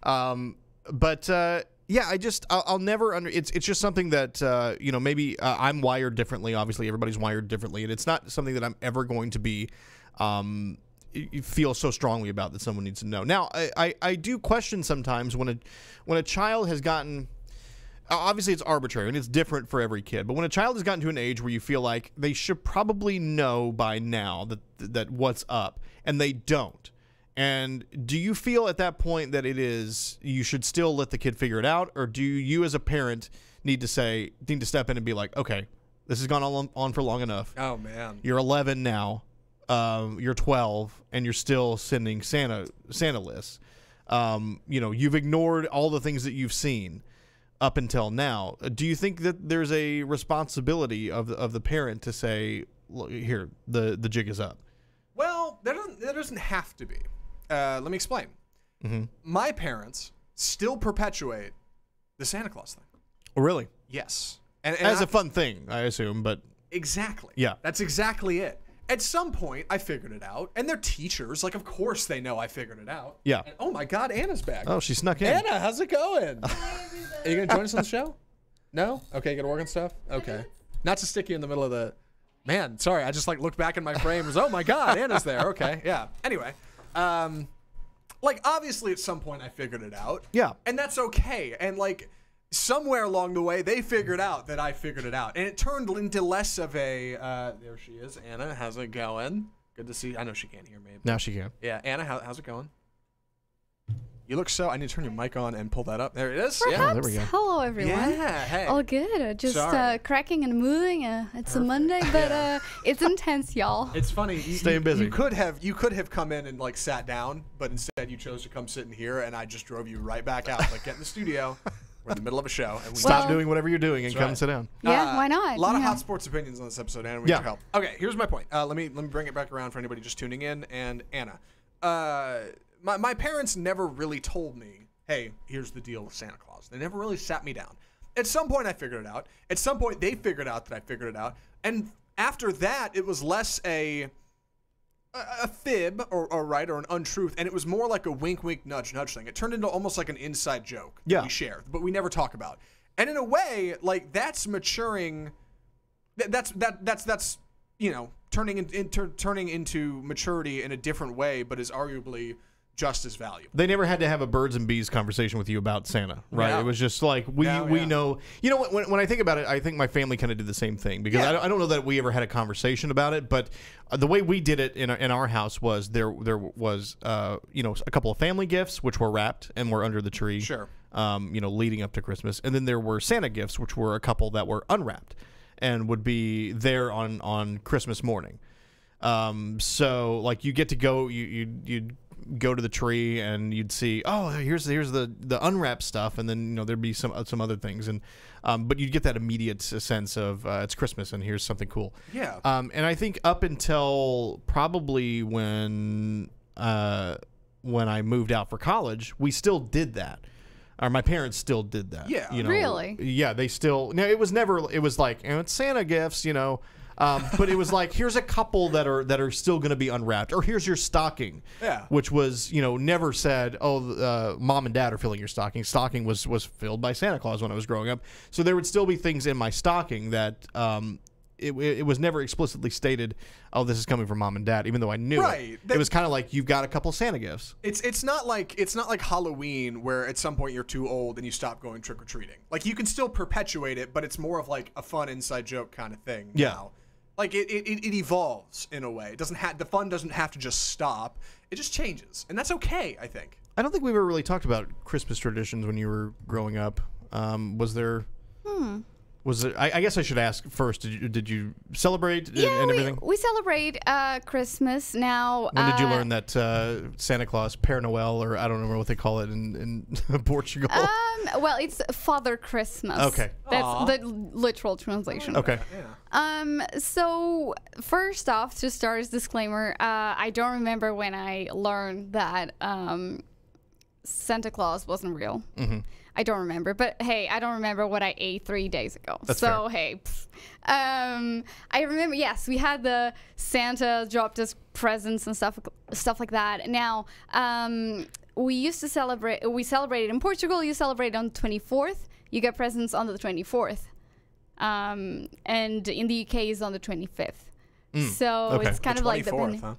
Yeah, I'll never it's just something that maybe I'm wired differently. Obviously, everybody's wired differently, and it's not something that I'm ever going to be feel so strongly about that someone needs to know. Now, I do question sometimes when a child has gotten, obviously it's arbitrary and it's different for every kid, but when a child has gotten to an age where you feel like they should probably know by now that what's up, and they don't. And do you feel at that point that you should still let the kid figure it out, or do you as a parent need to step in and be like, okay, this has gone on for long enough. Oh man, you're 11 now, you're 12, and you're still sending Santa lists. You've ignored all the things that you've seen up until now. Do you think that there's a responsibility of the parent to say, look, here, the jig is up? Well, there doesn't have to be. Let me explain. Mm-hmm. My parents still perpetuate the Santa Claus thing. Oh, really? Yes. And as a fun thing, I assume, but... Exactly. Yeah. That's exactly it. At some point, I figured it out, and they're teachers. Like, of course they know I figured it out. Yeah. And, oh, my God, Anna's back. Oh, she snuck in. Anna, how's it going? Are you going to join us on the show? No? Okay, you got to work on stuff? Okay. Not to stick you in the middle of the... Man, sorry, I just, looked back in my frame and was, oh, my God, Anna's there. Okay, yeah. Anyway, obviously at some point I figured it out. Yeah. And that's okay. And, somewhere along the way, they figured out that I figured it out. And it turned into less of a, there she is. Anna, how's it going? Good to see you. I know she can't hear me. Now she can. Yeah, Anna, how's it going? You look so... I need to turn your mic on and pull that up. There it is. Perhaps. Yeah, there we go. Hello, everyone. Yeah, hey. All good. Just cracking and moving. It's a Monday, but it's intense, y'all. It's funny. Staying busy. You could have come in and sat down, but instead you chose to come sit in here, and I just drove you right back out. Get in the studio. We're in the middle of a show. And Stop doing whatever you're doing and come sit down. Yeah, why not? A lot of hot sports opinions on this episode, Anna. We need your help. Okay, here's my point. Let me bring it back around for anybody just tuning in. And Anna, my parents never really told me, hey, here's the deal with Santa Claus. They never really sat me down. At some point, I figured it out. At some point, they figured out that I figured it out. And after that, it was less a fib or an untruth, and it was more like a wink, wink, nudge, nudge thing. It turned into almost like an inside joke that we share, but we never talk about. And in a way, like, that's maturing. That's turning into maturity in a different way, but is arguably just as valuable. They never had to have a birds and bees conversation with you about Santa, right? Yeah. It was just like, we know. You know, when I think about it, I think my family kind of did the same thing, because I don't know that we ever had a conversation about it, but the way we did it in our house was there was a couple of family gifts, which were wrapped and were under the tree. Sure. Leading up to Christmas. And then there were Santa gifts, which were a couple that were unwrapped and would be there on Christmas morning. So like you get to go, you'd go to the tree and you'd see, oh, here's the unwrapped stuff, and then there'd be some other things, and but you'd get that immediate sense of it's Christmas and here's something cool. Yeah. And I think up until probably when I moved out for college, we still did that. Or my parents still did that. Yeah. Really? Yeah, they still. No, it was like, it's Santa gifts, but it was like, here's a couple that are still going to be unwrapped, or here's your stocking. Yeah. Which was, never said, mom and dad are filling your stocking. Stocking was filled by Santa Claus when I was growing up. So there would still be things in my stocking that it was never explicitly stated, oh, this is coming from mom and dad, even though I knew it. It was kind of like, you've got a couple Santa gifts. It's not like Halloween, where at some point you're too old and you stop going trick-or-treating. Like, you can still perpetuate it, but it's more of like a fun inside joke kind of thing now. Like, it evolves in a way. It doesn't the fun doesn't have to just stop. It just changes, and that's okay, I think. I don't think we've ever really talked about Christmas traditions when you were growing up. Was there? Was it? I guess I should ask first. Did you celebrate and everything? We celebrate Christmas now. When did you learn that Santa Claus, Père Noël, or I don't know what they call it in Portugal? Well, it's Father Christmas. Okay, that's the literal translation. Okay. So first off, to start as disclaimer, I don't remember when I learned that Santa Claus wasn't real. Mm-hmm. I don't remember, but hey, I don't remember what I ate 3 days ago. That's so fair. Hey, I remember. Yes, we had the Santa dropped us presents and stuff like that. Now, we used to celebrate. We celebrated in Portugal. You celebrate on the 24th. You get presents on the 24th, and in the UK is on the 25th. So it's kind of like the 24th, huh?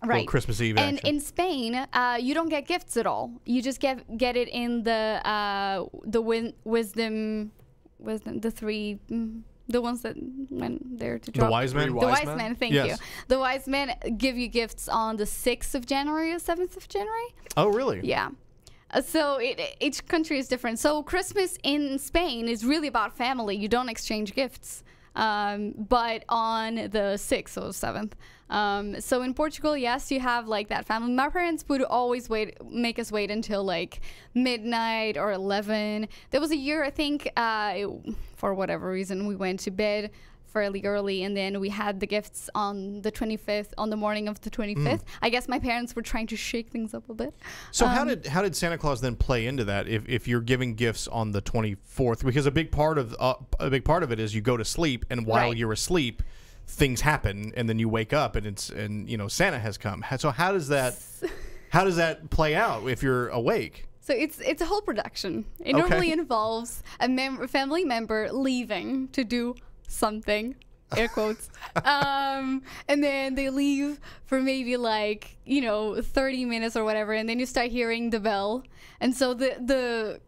Right. Well, Christmas Eve and action. in Spain, you don't get gifts at all. You just get it in the wisdom, the three, the ones that went there to drop. The wise men? The wise men, thank you. Yes. The wise men give you gifts on the 6th of January or 7th of January. Oh, really? Yeah. So each country is different. So Christmas in Spain is really about family. You don't exchange gifts. But on the 6th or 7th. So in Portugal, yes, you have like that family. My parents would always make us wait until like midnight or 11. There was a year, I think, for whatever reason, we went to bed fairly early, and then we had the gifts on the 25th, on the morning of the 25th. I guess my parents were trying to shake things up a bit. So how did Santa Claus then play into that? If you're giving gifts on the 24th, because a big part of it is you go to sleep, and while you're asleep, things happen, and then you wake up, and Santa has come. So how does that play out if you're awake? So it's a whole production. It normally involves a family member leaving to do something, air quotes, and then they leave for maybe 30 minutes or whatever, and then you start hearing the bell, and so the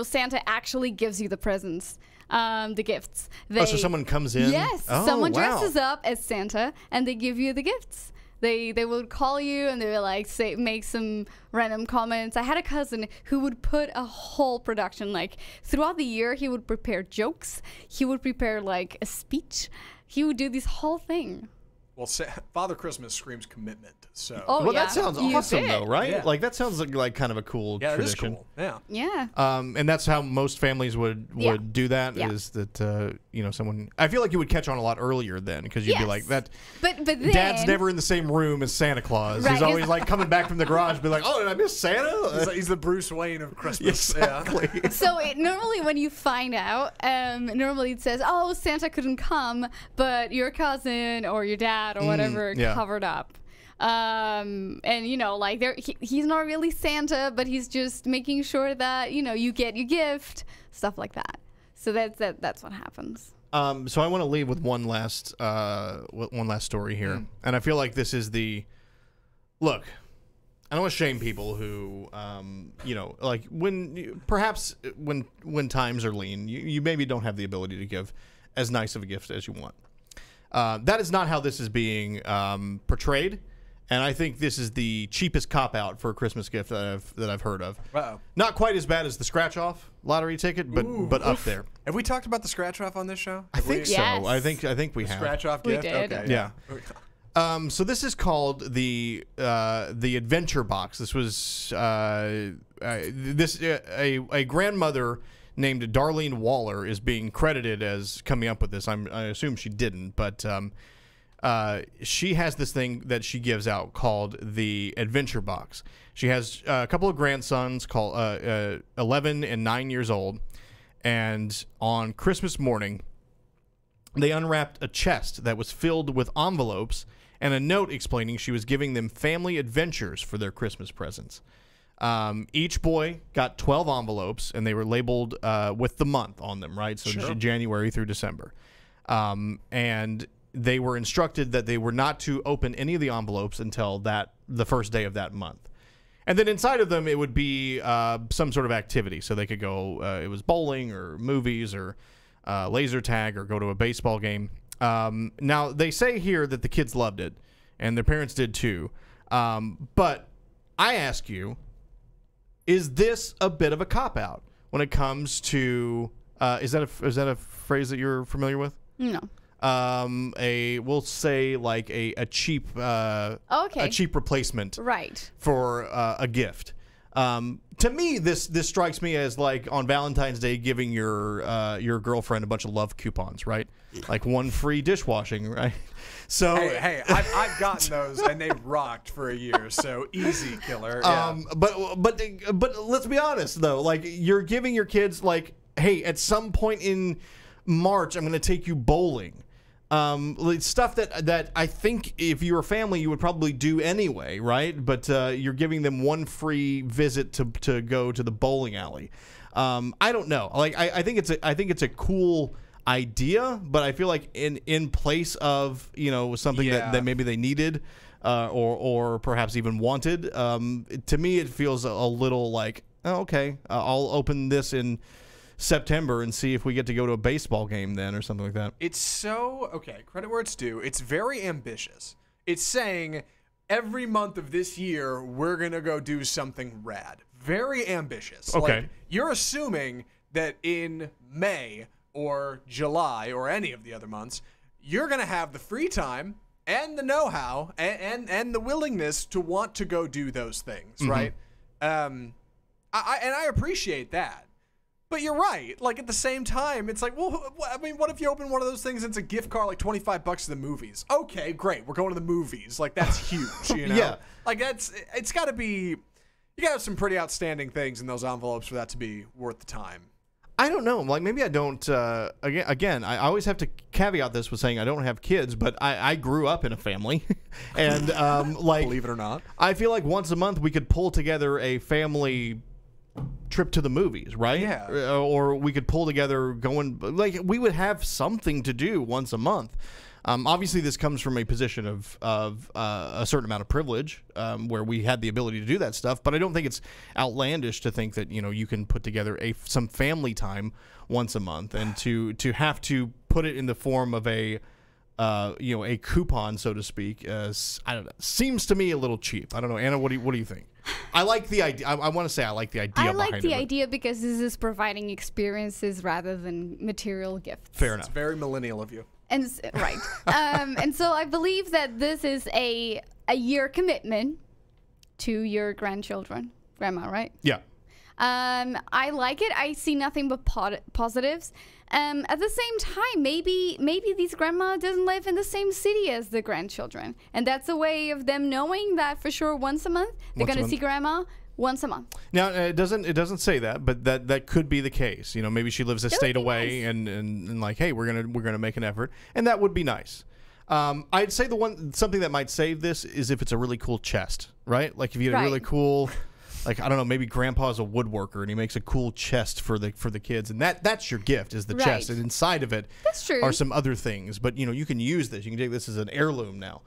Santa actually gives you the presents, the gifts. So someone comes in? Yes, someone dresses up as Santa, and they give you the gifts. They would call you, and they would make some random comments. I had a cousin who would put a whole production, throughout the year. He would prepare jokes. He would prepare a speech. He would do this whole thing. Well, Father Christmas screams commitment. So. Oh, Well, yeah. that sounds You awesome, did. though, right? Yeah. Like that sounds like kind of a cool Yeah, tradition. it is cool. Yeah. Yeah. And that's how most families would Yeah. do that. Yeah. Is that someone? I feel like you would catch on a lot earlier then, because you'd be Yes. like that. But then Dad's never in the same room as Santa Claus. Right, He's always like coming back from the garage, be like, "Oh, did I miss Santa?" He's the Bruce Wayne of Christmas. Exactly. So normally when you find out, normally it says, "Oh, Santa couldn't come, but your cousin or your dad or whatever yeah. covered up." And like he's not really Santa, but he's just making sure that you get your gift, stuff like that. So that's what happens. So I want to leave with one last story here, and I feel like this is look. I don't want to shame people who, like when times are lean, you maybe don't have the ability to give as nice of a gift as you want. That is not how this is being portrayed, and I think this is the cheapest cop out for a Christmas gift that I've heard of. Uh-oh. Not quite as bad as the scratch off lottery ticket, but up there. Have we talked about the scratch off on this show? I think so. Yes. I think we have. Scratch off We gift. did. Okay. Yeah. So this is called the Adventure Box. This was a grandmother named Darlene Waller is being credited as coming up with this. I assume she didn't, but she has this thing that she gives out called the Adventure Box. She has a couple of grandsons called 11 and 9 years old, and on Christmas morning, they unwrapped a chest that was filled with envelopes and a note explaining she was giving them family adventures for their Christmas presents. Each boy got 12 envelopes, and they were labeled with the month on them, right? So Sure. January through December. And they were instructed that they were not to open any of the envelopes until the first day of that month. And then inside of them, it would be some sort of activity. So they could go, it was bowling or movies or laser tag or go to a baseball game. Now, they say here that the kids loved it, and their parents did too. But I ask you, is this a bit of a cop-out when it comes to is that a phrase that you're familiar with? No. We'll say like a cheap Okay. a cheap replacement Right. for a gift. To me, this strikes me as like on Valentine's Day giving your girlfriend a bunch of love coupons, right? Like one free dishwashing, right? So Hey, I've gotten those and they rocked for a year. So easy, killer. Yeah. But let's be honest though, like you're giving your kids like, hey, at some point in March, I'm going to take you bowling. Stuff that I think if you were a family, you would probably do anyway, right? But you're giving them one free visit to go to the bowling alley. I don't know. Like I think it's a cool idea, but I feel like in place of something that maybe they needed or perhaps even wanted. To me, it feels a little like, oh, okay, I'll open this in September and see if we get to go to a baseball game then or something like that. It's so, okay, credit where it's due. It's very ambitious. It's saying every month of this year, we're going to go do something rad. Very ambitious. Okay. Like, you're assuming that in May or July or any of the other months, you're going to have the free time and the know-how and the willingness to want to go do those things, right? I appreciate that. But you're right. Like, at the same time, it's like, well, I mean, what if you open one of those things and it's a gift card, like $25 to the movies? Okay, great. We're going to the movies. Like, that's huge, Yeah. Like, it's got to be, you got to have some pretty outstanding things in those envelopes for that to be worth the time. I don't know. Like, maybe I don't, again, I always have to caveat this with saying I don't have kids, but I grew up in a family. And, like, Believe it or not. I feel like once a month we could pull together a family trip to the movies, right? Yeah. Or we could pull together like we would have something to do once a month. Obviously, this comes from a position of a certain amount of privilege, where we had the ability to do that stuff. But I don't think it's outlandish to think that you can put together some family time once a month, and to have to put it in the form of a coupon, so to speak. I don't know. Seems to me a little cheap. I don't know, Anna. What do you think? I like the idea. I want to say I like the idea. I like the it. idea because this is providing experiences rather than material gifts. Fair It's enough. very millennial of you. Right. And so I believe that this is a year commitment to your grandma, right? Yeah. I like it. I see nothing but positives. At the same time, maybe these grandma doesn't live in the same city as the grandchildren, and that's a way of them knowing that for sure once a month they're going to see grandma once a month. Now it doesn't say that, but that could be the case. You know, maybe she lives a state away, nice. and like, hey, we're gonna make an effort, and that would be nice. I'd say something that might save this is if it's a really cool chest, right? Like if you get a really cool. Like, I don't know, maybe grandpa's a woodworker and he makes a cool chest for the kids, and that's your gift is the chest, and inside of it are some other things. But you know, you can use this. You can take this as an heirloom now.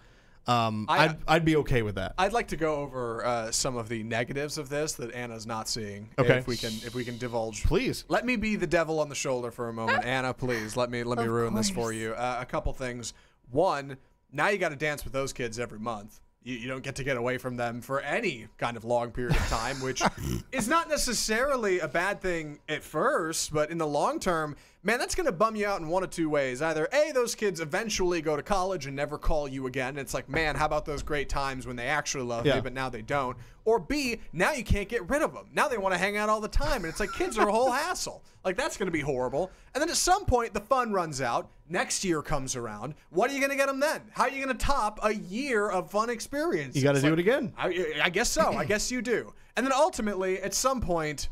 I'd be okay with that. I'd like to go over some of the negatives of this that Anna's not seeing. Okay. If we can divulge. Please. Let me be the devil on the shoulder for a moment. Anna, please let me ruin this for you. A couple things. One, now you got to dance with those kids every month. You don't get to get away from them for any kind of long period of time, which is not necessarily a bad thing at first, but in the long term, man, that's going to bum you out in one of two ways. Either A, those kids eventually go to college and never call you again. It's like, man, how about those great times when they actually love me, but now they don't. Or B, now you can't get rid of them. Now they want to hang out all the time, and it's like kids are a whole hassle. Like, that's going to be horrible. And then at some point, the fun runs out. Next year comes around. What are you going to get them then? How are you going to top a year of fun experience? You got to do it again. I guess so. I guess you do. And then ultimately, at some point,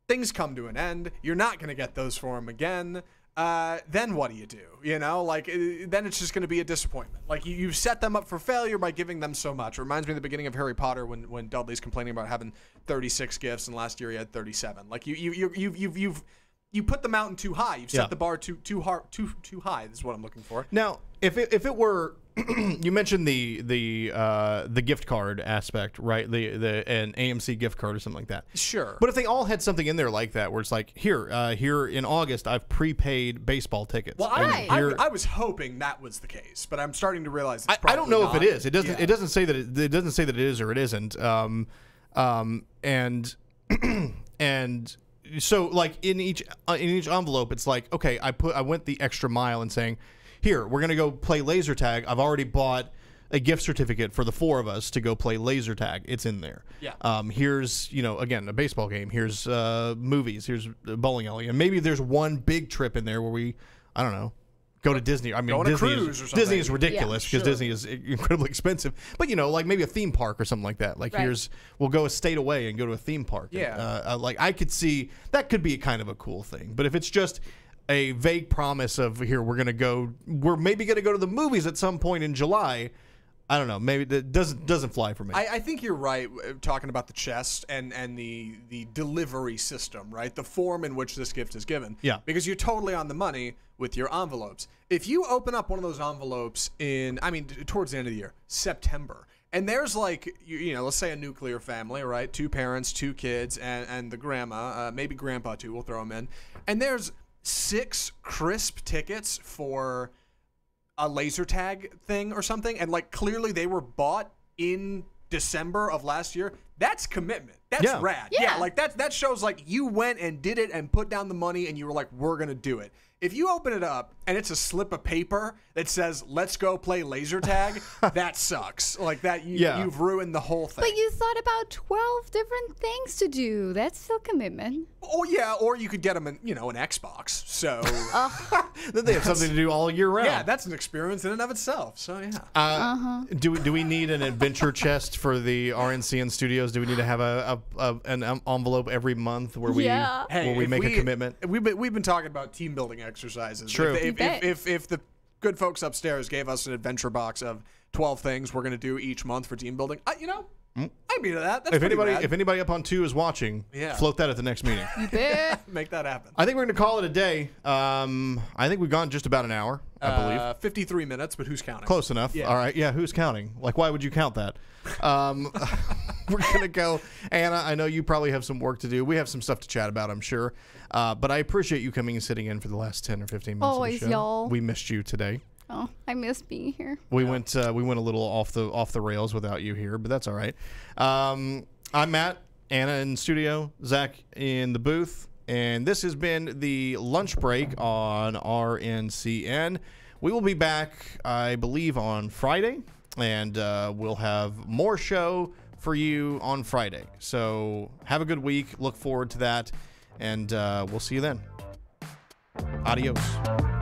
things come to an end. You're not going to get those for them again. Then what do you do? You know, like, then it's just going to be a disappointment. Like, you've set them up for failure by giving them so much. It reminds me of the beginning of Harry Potter when Dudley's complaining about having 36 gifts, and last year he had 37. Like, you put the mountain too high. You've set the bar too high. This is what I'm looking for. Now, if it were, you mentioned the gift card aspect, right? An AMC gift card or something like that. Sure. But if they all had something in there like that, where it's like, here in August, I've prepaid baseball tickets. Well, I was hoping that was the case, but I'm starting to realize it's probably I don't know not. if it is. It doesn't. It doesn't say that it doesn't say that it is or it isn't. And so, like, in each envelope, it's like, okay, I went the extra mile in saying, here, we're gonna go play laser tag. I've already bought a gift certificate for the four of us to go play laser tag. It's in there. Yeah. Here's, again, a baseball game. Here's movies. Here's a bowling alley, and maybe there's one big trip in there where we, I don't know, go to Disney. I mean, Disney is ridiculous because Disney is incredibly expensive. But like maybe a theme park or something like that. Like we'll go a state away and go to a theme park. Yeah. And, like I could see that could be kind of a cool thing. But if it's just a vague promise of here we're maybe gonna go to the movies at some point in July, I don't know. Maybe that doesn't fly for me. I think you're right talking about the chest and the delivery system, right? The form in which this gift is given. Yeah. Because you're totally on the money with your envelopes. If you open up one of those envelopes towards the end of the year, September, and there's like, let's say a nuclear family, right? 2 parents, 2 kids, and the grandma, maybe grandpa too, we'll throw him in. And there's 6 crisp tickets for a laser tag thing or something, and like clearly they were bought in December of last year. That's commitment. That's rad. Yeah, like that shows like you went and did it and put down the money and you were like, we're gonna do it. If you open it up and it's a slip of paper that says, let's go play laser tag, that sucks. Like that, you've ruined the whole thing. But you thought about 12 different things to do. That's still commitment. Oh, yeah, or you could get them an Xbox. So then they have something to do all year round. Yeah, that's an experience in and of itself. So, yeah. Do we need an adventure chest for the RNCN studios? Do we need to have an envelope every month where we make a commitment? We've been talking about team building exercises. True. If the good folks upstairs gave us an adventure box of 12 things we're going to do each month for team building, I'd be to that. That's if anybody up on 2 is watching, float that at the next meeting. You bet. Make that happen. I think we're going to call it a day. I think we've gone just about an hour, I believe. 53 minutes, but who's counting? Close enough. Yeah. All right. Yeah, who's counting? Like, why would you count that? We're going to go. Anna, I know you probably have some work to do. We have some stuff to chat about, I'm sure. But I appreciate you coming and sitting in for the last 10 or 15 minutes Always, of the show. y'all. We missed you today. Oh, I miss being here. We went a little off the rails without you here, but that's all right. I'm Matt, Anna in studio, Zach in the booth, and this has been the lunch break on RNCN. we will be back, I believe, on Friday, and we'll have more show for you on Friday. So have a good week. Look forward to that, and we'll see you then. Adios.